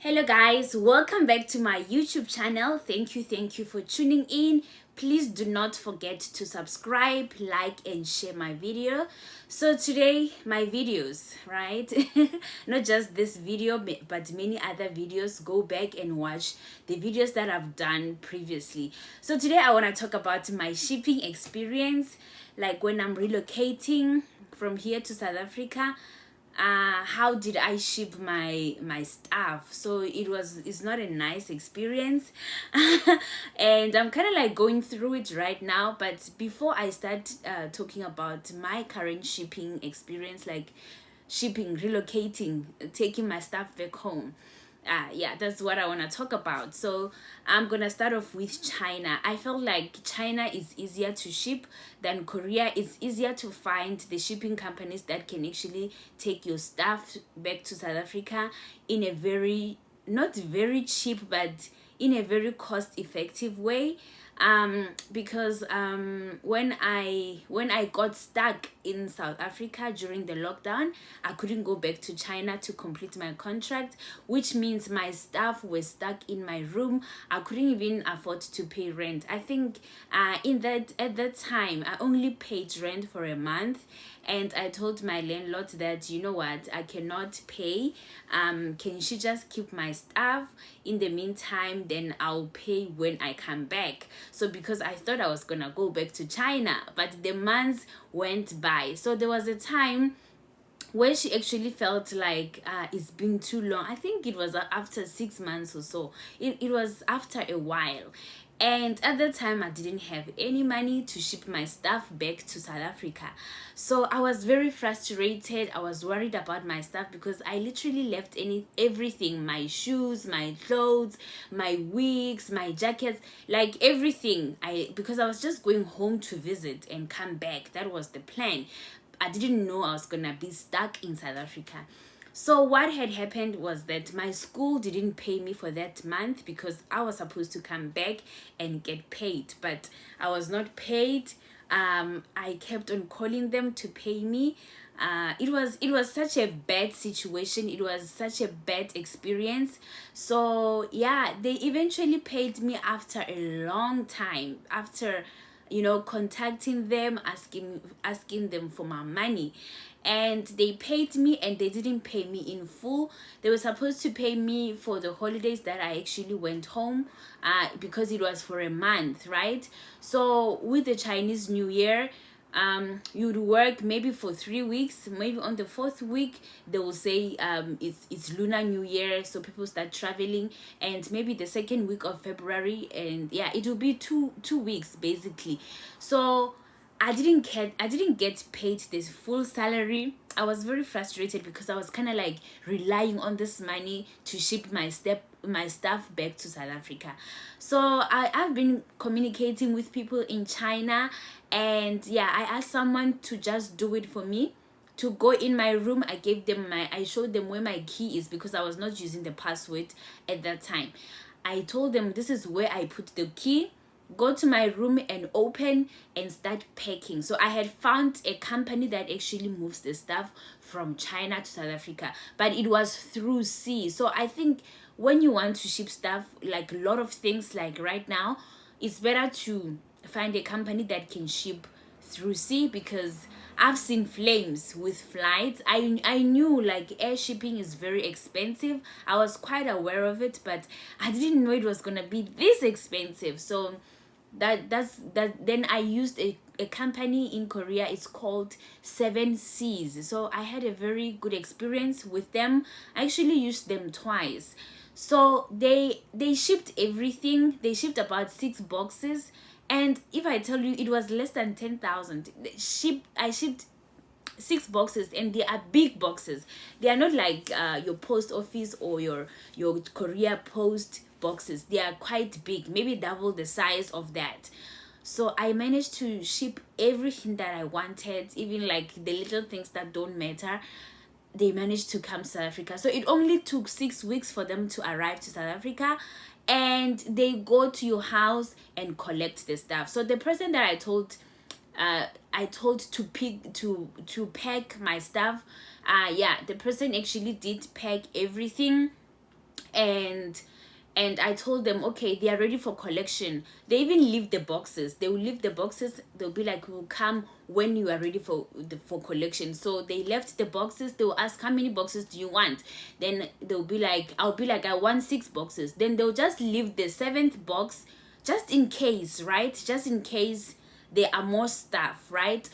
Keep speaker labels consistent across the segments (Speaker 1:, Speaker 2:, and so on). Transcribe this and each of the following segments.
Speaker 1: Hello guys, welcome back to my YouTube channel. Thank you for tuning in. Please do not forget to subscribe, like and share my video. So today my videos, right? Not just this video but many other videos. Go back and watch the videos that I've done previously. So today I want to talk about my shipping experience, like when I'm relocating from here to South Africa. How did I ship my stuff? So it's not a nice experience. And I'm kind of like going through it right now, but before I start talking about my current shipping experience, like shipping, relocating, taking my stuff back home, yeah, that's what I want to talk about. So I'm gonna start off with China. I felt like China is easier to ship than Korea. It's easier to find the shipping companies that can actually take your stuff back to South Africa in a very, not very cheap, but in a very cost effective way. Because when I got stuck in South Africa during the lockdown, I couldn't go back to China to complete my contract, which means my staff was stuck in my room. I couldn't even afford to pay rent. I think at that time I only paid rent for a month, and I told my landlord that, you know what, I cannot pay. Can she just keep my stuff? In the meantime, then I'll pay when I come back. So because I thought I was gonna go back to China, but the months went by. So there was a time where she actually felt like it's been too long. I think it was after 6 months or so. It was after a while. And at that time, I didn't have any money to ship my stuff back to South Africa. So I was very frustrated. I was worried about my stuff because I literally left everything, my shoes, my clothes, my wigs, my jackets, like everything. Because I was just going home to visit and come back. That was the plan. I didn't know I was gonna be stuck in South Africa. So what had happened was that my school didn't pay me for that month because I was supposed to come back and get paid, but I was not paid. I kept on calling them to pay me. It was such a bad situation. It was such a bad experience. So yeah, they eventually paid me after a long time, after contacting them, asking them for my money. And they paid me, and they didn't pay me in full. They were supposed to pay me for the holidays that I actually went home, because it was for a month, right? So with the Chinese New Year, you'd work maybe for 3 weeks. Maybe on the fourth week they will say it's Lunar New Year, so people start traveling. And maybe the second week of February, and yeah, it will be two weeks basically. So I didn't get paid this full salary. I was very frustrated because I was kind of like relying on this money to ship my stuff back to South Africa. So I've been communicating with people in China, and yeah, I asked someone to just do it for me, to go in my room. I showed them where my key is because I was not using the password at that time. I told them this is where I put the key. Go to my room and open and start packing. So I had found a company that actually moves the stuff from China to South Africa, but it was through sea. So I think when you want to ship stuff, like a lot of things, like right now, it's better to find a company that can ship through sea, because I've seen flames with flights. I knew like air shipping is very expensive. I was quite aware of it, but I didn't know it was gonna be this expensive. So then I used a company in Korea. It's called 7Seas. So I had a very good experience with them. I actually used them twice. So they shipped everything. They shipped about 6 boxes, and if I tell you, it was less than 10,000. I shipped 6 boxes, and they are big boxes. They are not like your post office or your Korea Post boxes. They are quite big, maybe double the size of that. So I managed to ship everything that I wanted, even like the little things that don't matter. They managed to come to South Africa. So it only took 6 weeks for them to arrive to South Africa, and they go to your house and collect the stuff. So the person that I told to pack my stuff, yeah, the person actually did pack everything. and I told them, okay, they are ready for collection. They even leave the boxes. They will leave the boxes. They'll be like, we'll come when you are ready for collection. So they left the boxes. They will ask, how many boxes do you want? Then they'll be like, I'll be like, I want 6 boxes. Then they'll just leave the 7th box just in case, right? Just in case there are more stuff, right?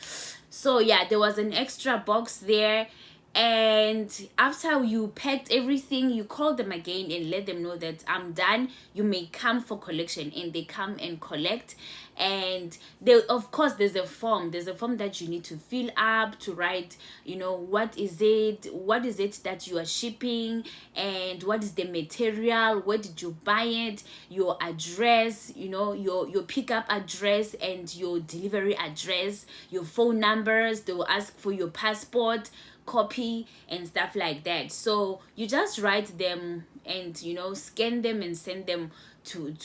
Speaker 1: So yeah, there was an extra box there. And after you packed everything, you call them again and let them know that I'm done, you may come for collection. And they come and collect. And they, of course, there's a form that you need to fill up to write, what is it that you are shipping, and what is the material, where did you buy it, your address, your pickup address and your delivery address, your phone numbers. They will ask for your passport copy and stuff like that. So you just write them and scan them and send them to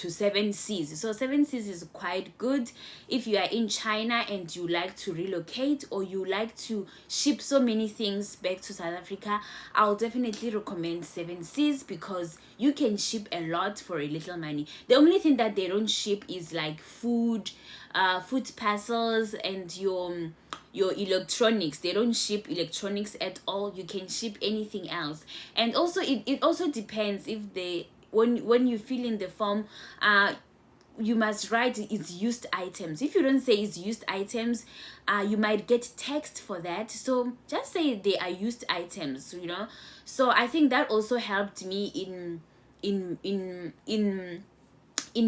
Speaker 1: 7 Seas. So 7 Seas is quite good if you are in China and you like to relocate, or you like to ship so many things back to South Africa. I'll definitely recommend 7 Seas because you can ship a lot for a little money. The only thing that they don't ship is like food parcels and your electronics. They don't ship electronics at all. You can ship anything else. And also it also depends if they, when you fill in the form, you must write it's used items. If you don't say it's used items, you might get text for that. So just say they are used items, So I think that also helped me in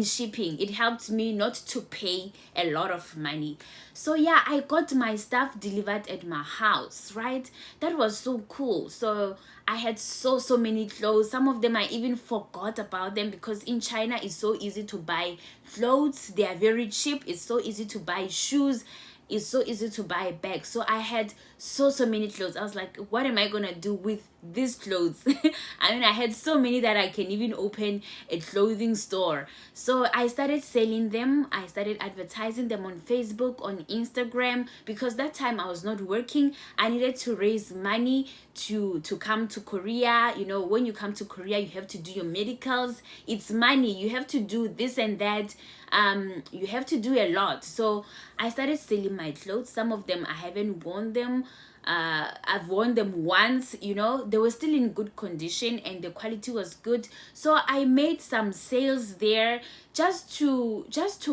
Speaker 1: shipping. It helped me not to pay a lot of money. So yeah, I got my stuff delivered at my house, right? That was so cool. So I had so many clothes. Some of them I even forgot about them, because in China it's so easy to buy clothes. They are very cheap. It's so easy to buy shoes. It's so easy to buy a bag. So I had so many clothes. I was like, what am I gonna do with these clothes? I mean, I had so many that I can even open a clothing store. So I started selling them. I started advertising them on Facebook, on Instagram, because that time I was not working. I needed to raise money to come to Korea. When you come to Korea, you have to do your medicals. It's money. You have to do this and that. You have to do a lot. So I started selling my clothes. Some of them I haven't worn them. I've worn them once. They were still in good condition and the quality was good. So I made some sales there just to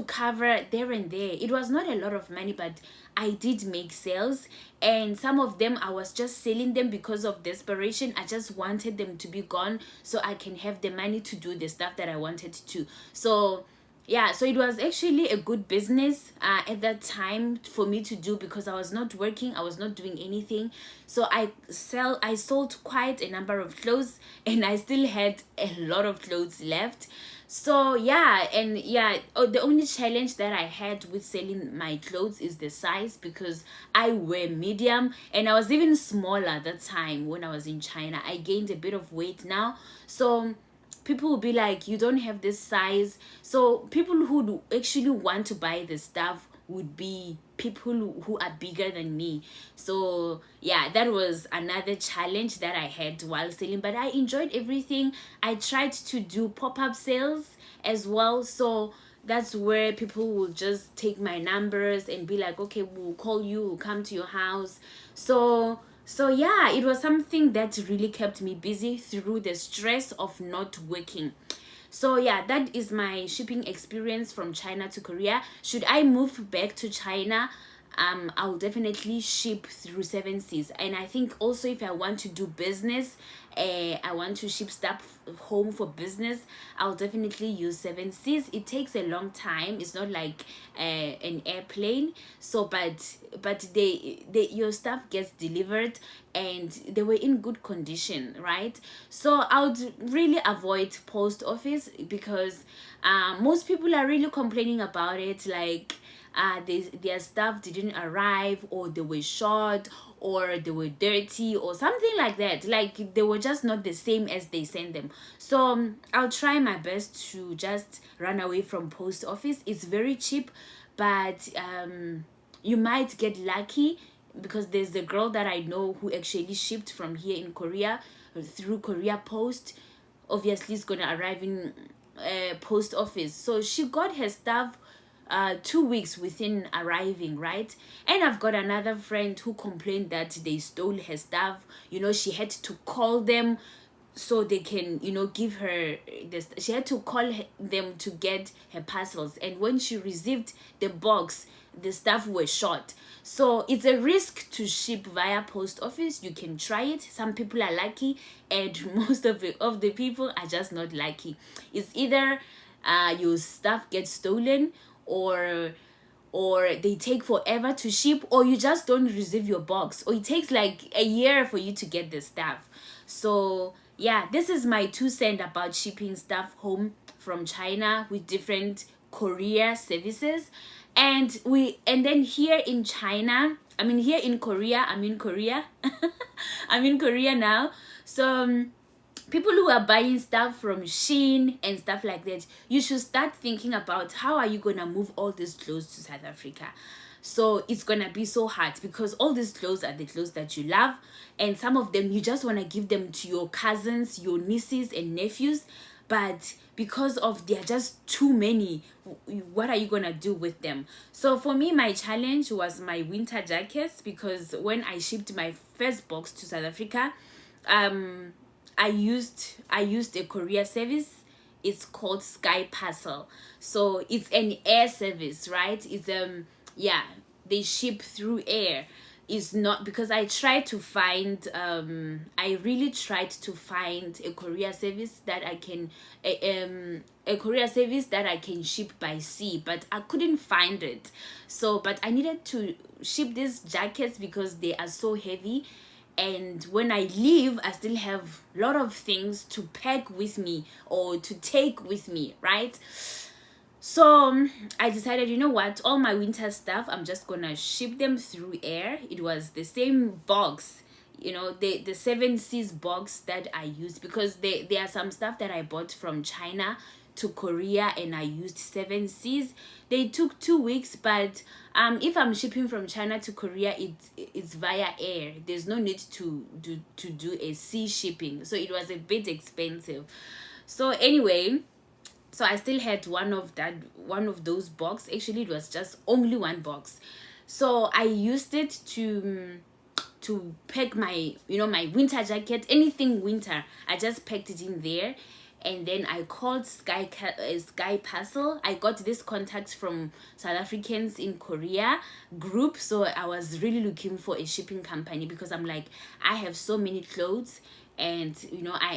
Speaker 1: cover there and there. It was not a lot of money, but I did make sales. And some of them I was just selling them because of desperation. I just wanted them to be gone so I can have the money to do the stuff that I wanted to. So yeah, so it was actually a good business at that time for me to do, because I was not working, I was not doing anything. So I sold quite a number of clothes, and I still had a lot of clothes left. So yeah, the only challenge that I had with selling my clothes is the size, because I wear medium and I was even smaller that time when I was in China. I gained a bit of weight now. So people will be like, you don't have this size. So people who do actually want to buy the stuff would be people who are bigger than me. So yeah, that was another challenge that I had while selling, but I enjoyed everything. I tried to do pop-up sales as well. So that's where people will just take my numbers and be like, okay, we'll call you, we'll come to your house. So yeah, it was something that really kept me busy through the stress of not working. So yeah, that is my shipping experience from China to Korea. Should I move back to China, I'll definitely ship through 7 Seas. And I think also if I want to do business, I want to ship stuff home for business, I'll definitely use 7 Seas. It takes a long time. It's not like an airplane. So but they your stuff gets delivered and they were in good condition, right? So I would really avoid post office, because most people are really complaining about it, like their stuff didn't arrive, or they were short, or they were dirty, or something like that. Like they were just not the same as they sent them. So I'll try my best to just run away from post office. It's very cheap, but you might get lucky, because there's a girl that I know who actually shipped from here in Korea, through Korea Post. Obviously it's gonna arrive in post office. So she got her stuff 2 weeks within arriving, right? And I've got another friend who complained that they stole her stuff. She had to call them so they can give her this. She had to call them to get her parcels, and when she received the box, the stuff was short. So it's a risk to ship via post office. You can try it. Some people are lucky, and most of the people are just not lucky. It's either your stuff gets stolen, or they take forever to ship, or you just don't receive your box, or it takes like a year for you to get the stuff. So yeah, this is my 2 cents about shipping stuff home from China with different courier services. And then here in China, here in Korea, I'm in Korea. I'm in Korea now. So people who are buying stuff from Shein and stuff like that, you should start thinking about how are you gonna move all these clothes to South Africa. So it's gonna be so hard, because all these clothes are the clothes that you love, and some of them you just want to give them to your cousins, your nieces and nephews, but because of they're just too many, what are you gonna do with them? So for me, my challenge was my winter jackets, because when I shipped my first box to South Africa, I used a courier service. It's called Sky Parcel. So it's an air service, right? It's they ship through air. Is not, because I tried to find I really tried to find a courier service that I can a courier service that I can ship by sea, but I couldn't find it. So but I needed to ship these jackets because they are so heavy, and when I leave I still have a lot of things to pack with me or to take with me, right? So I decided, you know what, all my winter stuff, I'm just gonna ship them through air. It was the same box, the 7 Seas box that I used, because there are some stuff that I bought from China to Korea and I used 7 Seas. They took 2 weeks, but if I'm shipping from China to Korea, it's via air. There's no need to do a sea shipping, so it was a bit expensive. So anyway, so I still had one of those box. Actually, it was just only one box. So I used it to pack my my winter jacket, anything winter. I just packed it in there, and then I called Sky Parcel. I got this contact from South Africans in Korea group. So I was really looking for a shipping company, because I'm like, I have so many clothes, and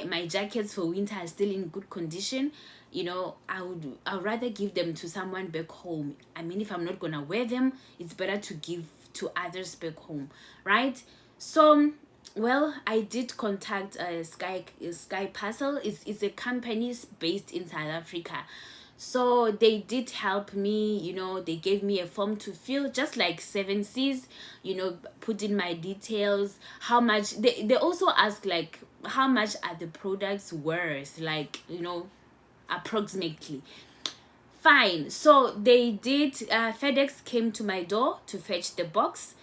Speaker 1: my jackets for winter are still in good condition. I'd rather give them to someone back home. If I'm not gonna wear them, it's better to give to others back home, right? So well, I did contact Sky Parcel. It's a company based in South Africa. So they did help me. They gave me a form to fill, just like 7 Seas. Put in my details, how much they also ask, like, how much are the products worth, like, approximately. Fine. So they did. FedEx came to my door to fetch the box,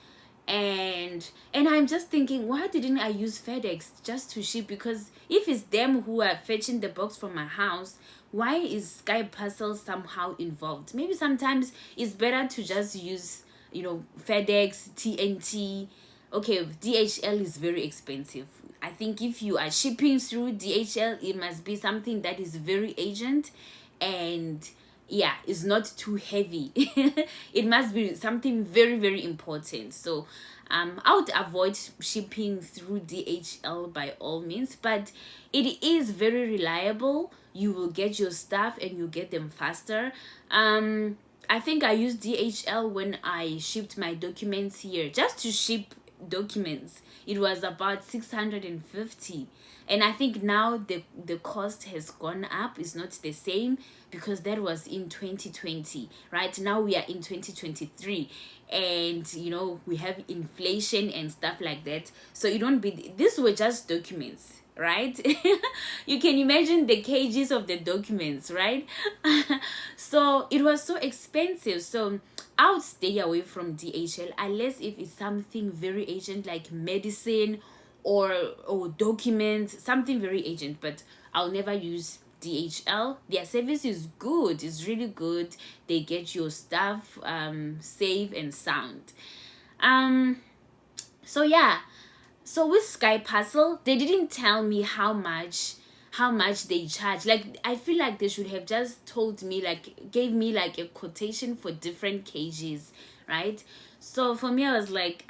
Speaker 1: and I'm just thinking, why didn't I use FedEx just to ship? Because if it's them who are fetching the box from my house, why is Sky Parcel somehow involved? Maybe sometimes it's better to just use FedEx, TNT. Okay, DHL is very expensive. I think if you are shipping through DHL, it must be something that is very urgent, and yeah, it's not too heavy. It must be something very, very important. So I would avoid shipping through DHL by all means, but it is very reliable. You will get your stuff and you get them faster. I think I used DHL when I shipped my documents here, just to ship documents. It was about 650, and I think now the cost has gone up. It's not the same, because that was in 2020. Right now we are in 2023, and we have inflation and stuff like that. So it won't be, these were just documents, right? You can imagine the kgs of the documents, right? So it was so expensive. So I would stay away from DHL unless if it's something very urgent, like medicine or documents, something very urgent. But I'll never use DHL. Their service is good, it's really good. They get your stuff safe and sound. So yeah, so with Sky Parcel, they didn't tell me how much they charge. Like, I feel like they should have just told me, like, gave me like a quotation for different kgs, right? So for me, I was like,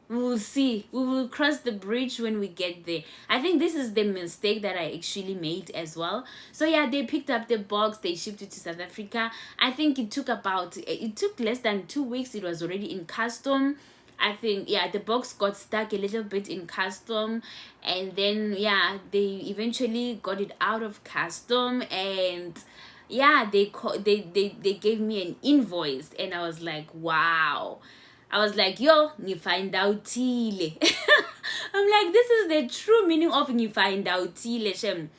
Speaker 1: we will see, we will cross the bridge when we get there. I think this is the mistake that I actually made as well. So yeah, they picked up the box, they shipped it to South Africa. I think it took less than 2 weeks. It was already in custom. I think, yeah, the box got stuck a little bit in custom, and then yeah, they eventually got it out of custom, and yeah, they gave me an invoice, and I was like, wow. I was like, yo, ngifandautile. I'm like, this is the true meaning of ngifandautile, Shem.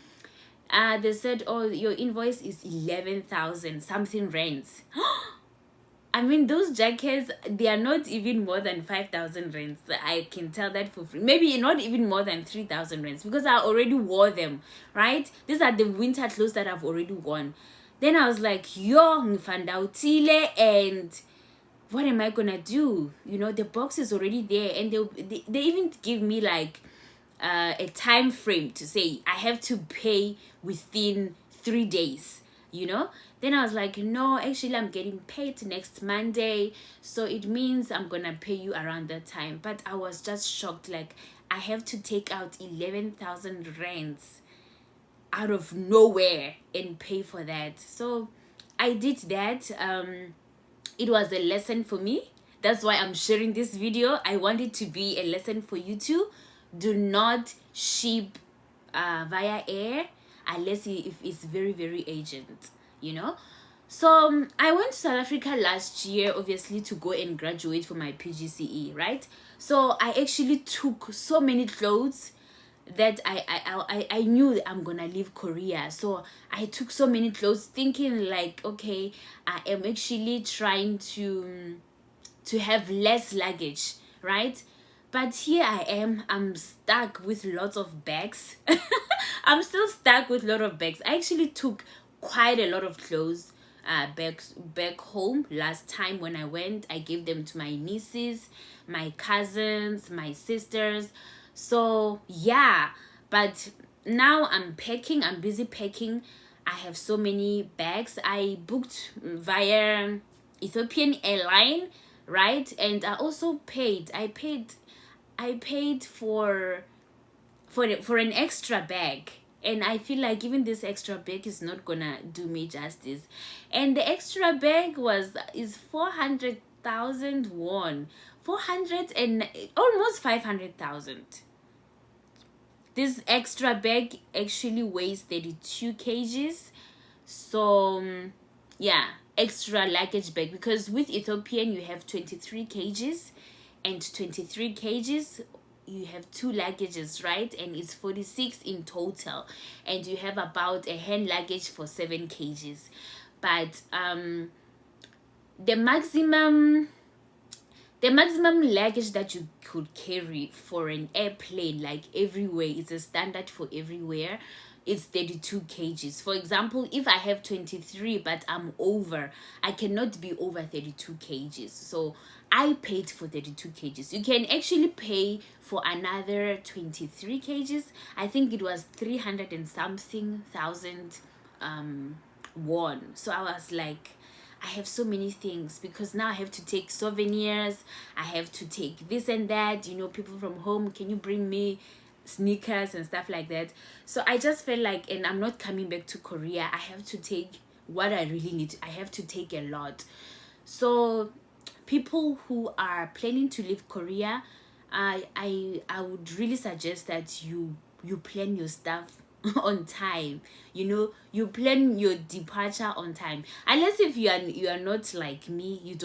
Speaker 1: They said, oh, your invoice is 11,000 something rands. I mean, those jackets, they are not even more than 5,000 rands. I can tell that for free. Maybe not even more than 3,000 rands, because I already wore them, right? These are the winter clothes that I've already worn. Then I was like, yo, ngifandautile, and what am I gonna do? You know, the box is already there, and they even give me like a time frame to say I have to pay within 3 days, you know. Then I was like, no, actually I'm getting paid next Monday, so it means I'm gonna pay you around that time. But I was just shocked, like, I have to take out 11,000 rands out of nowhere and pay for that. So I did that. It was a lesson for me. That's why I'm sharing this video. I want it to be a lesson for you too. Do not ship via air unless if it's very, very urgent, you know. So I went to South Africa last year, obviously, to go and graduate for my PGCE, right? So I actually took so many clothes that I knew I'm gonna leave Korea. So I took so many clothes thinking like, okay, I am actually trying to have less luggage, right? But here I am, I'm stuck with lots of bags. I'm still stuck with a lot of bags. I actually took quite a lot of clothes back home. Last time when I went, I gave them to my nieces, my cousins, my sisters. So yeah, but now I'm packing, I'm busy packing. I have so many bags. I booked via Ethiopian airline, right? And I also paid for an extra bag, and I feel like even this extra bag is not gonna do me justice. And the extra bag is 400,000 won, 400 and almost 500,000. This extra bag actually weighs 32 kgs. So yeah, extra luggage bag, because with Ethiopian you have 23 kgs, and 23 kgs you have 2 luggages, right? And it's 46 in total, and you have about a hand luggage for 7 kgs. But the maximum luggage that you could carry for an airplane, like everywhere, it's a standard for everywhere, it's 32 kgs. For example, if I have 23 but I'm over, I cannot be over 32 kgs. So I paid for 32 kgs. You can actually pay for another 23 kgs. I think it was 300 and something thousand won. So I was like, I have so many things, because now I have to take souvenirs, I have to take this and that, you know, people from home, can you bring me sneakers and stuff like that. So I just felt like, and I'm not coming back to Korea, I have to take what I really need. I have to take a lot. So people who are planning to leave Korea, I would really suggest that you plan your stuff on time. You know, you plan your departure on time, unless if you are not like me, you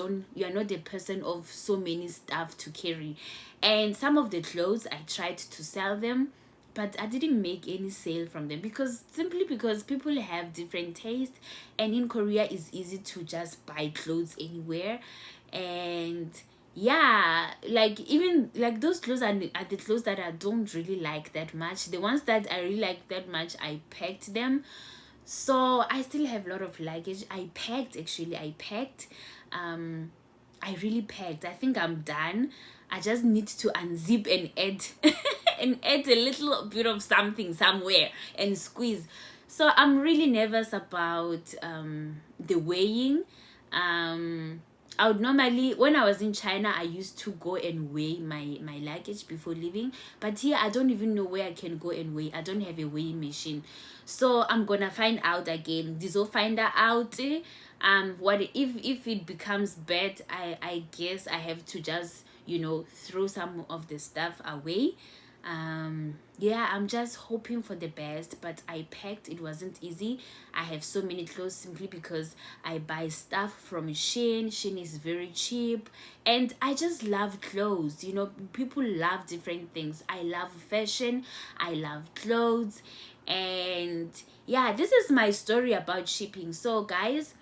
Speaker 1: are not a person of so many stuff to carry. And some of the clothes I tried to sell them, but I didn't make any sale from them, because people have different tastes, and in Korea it's easy to just buy clothes anywhere. And yeah, like even like those clothes are the clothes that I don't really like that much. The ones that I really like that much, I packed them. So I still have a lot of luggage. I packed, actually. um I really packed. I think I'm done. I just need to unzip and add and add a little bit of something somewhere and squeeze. So I'm really nervous about the weighing. I would normally, when I was in China, I used to go and weigh my luggage before leaving. But here, I don't even know where I can go and weigh. I don't have a weighing machine. So I'm gonna find out again. This will find out. What if it becomes bad? I guess I have to just, throw some of the stuff away. Yeah, I'm just hoping for the best, but I packed. It wasn't easy. I have so many clothes simply because I buy stuff from Shein is very cheap, and I just love clothes. People love different things. I love fashion, I love clothes. And yeah, this is my story about shipping. So guys,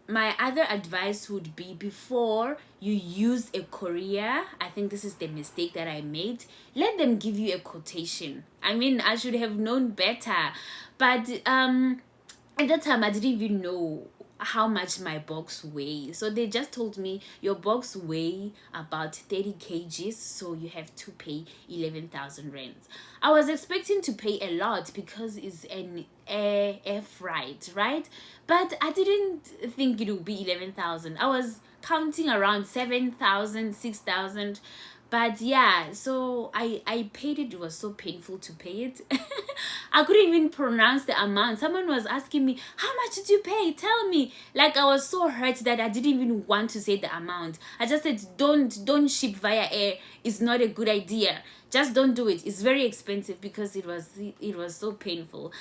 Speaker 1: my other advice would be, before you use a courier, I think this is the mistake that I made, let them give you a quotation. I mean, I should have known better, but at that time I didn't even know how much my box weighs. So they just told me your box weigh about 30 kgs, so you have to pay 11,000 rands. I was expecting to pay a lot because it's an air freight, right? But I didn't think it would be 11,000. I was counting around 7,000, 6,000. But yeah, so I paid it. It was so painful to pay it. I couldn't even pronounce the amount. Someone was asking me, how much did you pay? Tell me. Like, I was so hurt that I didn't even want to say the amount. I just said, don't ship via air. It's not a good idea. Just don't do it. It's very expensive, because it was so painful.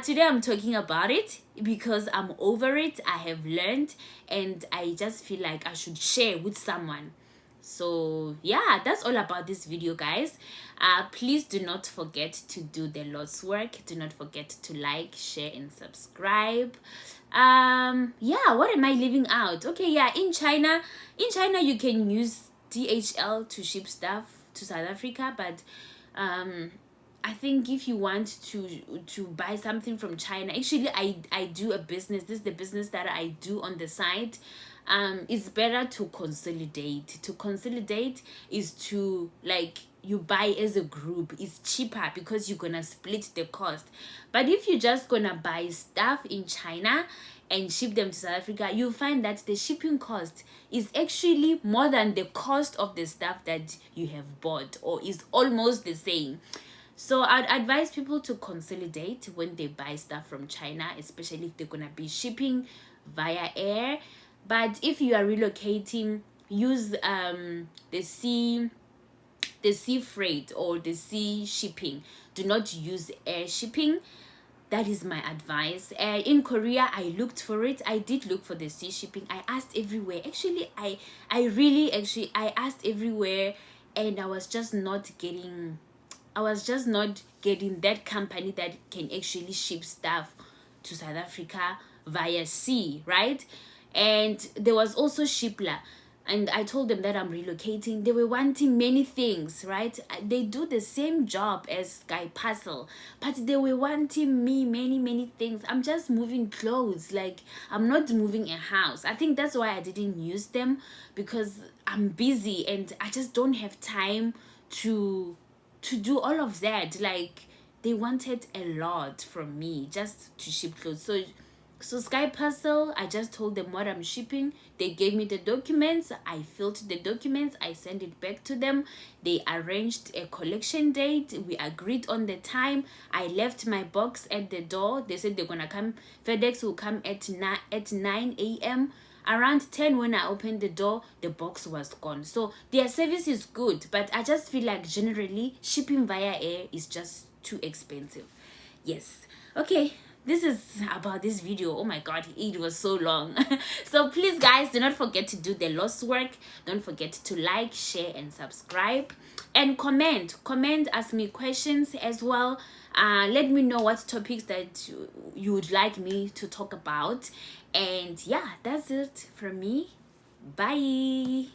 Speaker 1: Today I'm talking about it because I'm over it. I have learned, and I just feel like I should share with someone. So yeah, that's all about this video, guys. Please do not forget to do the Lord's work. Do not forget to like, share, and subscribe. Yeah, what am I leaving out? Okay, yeah, in China you can use DHL to ship stuff to South Africa, but I think if you want to buy something from China, actually I do a business. This is the business that I do on the side. It's better to consolidate. To consolidate is to, like, you buy as a group. It's cheaper because you're gonna split the cost. But if you're just gonna buy stuff in China and ship them to South Africa, you'll find that the shipping cost is actually more than the cost of the stuff that you have bought, or is almost the same. So I'd advise people to consolidate when they buy stuff from China, especially if they're gonna be shipping via air. But if you are relocating, use the sea freight or the sea shipping. Do not use air shipping. That is my advice. In Korea, I looked for it. I did look for the sea shipping. I asked everywhere. Actually, I asked everywhere, and I was just not getting that company that can actually ship stuff to South Africa via sea, right? And there was also Shipla, and I told them that I'm relocating. They were wanting many things, right? They do the same job as Sky Parcel, but they were wanting me many things. I'm just moving clothes, like, I'm not moving a house. I think that's why I didn't use them, because I'm busy and I just don't have time to do all of that. Like, they wanted a lot from me just to ship clothes. So Sky Parcel, I just told them what I'm shipping. They gave me the documents. I filled the documents. I sent it back to them. They arranged a collection date. We agreed on the time. I left my box at the door. They said they're gonna come. FedEx will come at 9 a.m. Around 10, when I opened the door, the box was gone. So their service is good, but I just feel like generally shipping via air is just too expensive. Yes. Okay, this is about this video. Oh my god, it was so long. So please, guys, do not forget to do the Lord's work. Don't forget to like, share, and subscribe, and comment. Ask me questions as well. Let me know what topics that you would like me to talk about. And yeah, that's it from me. Bye.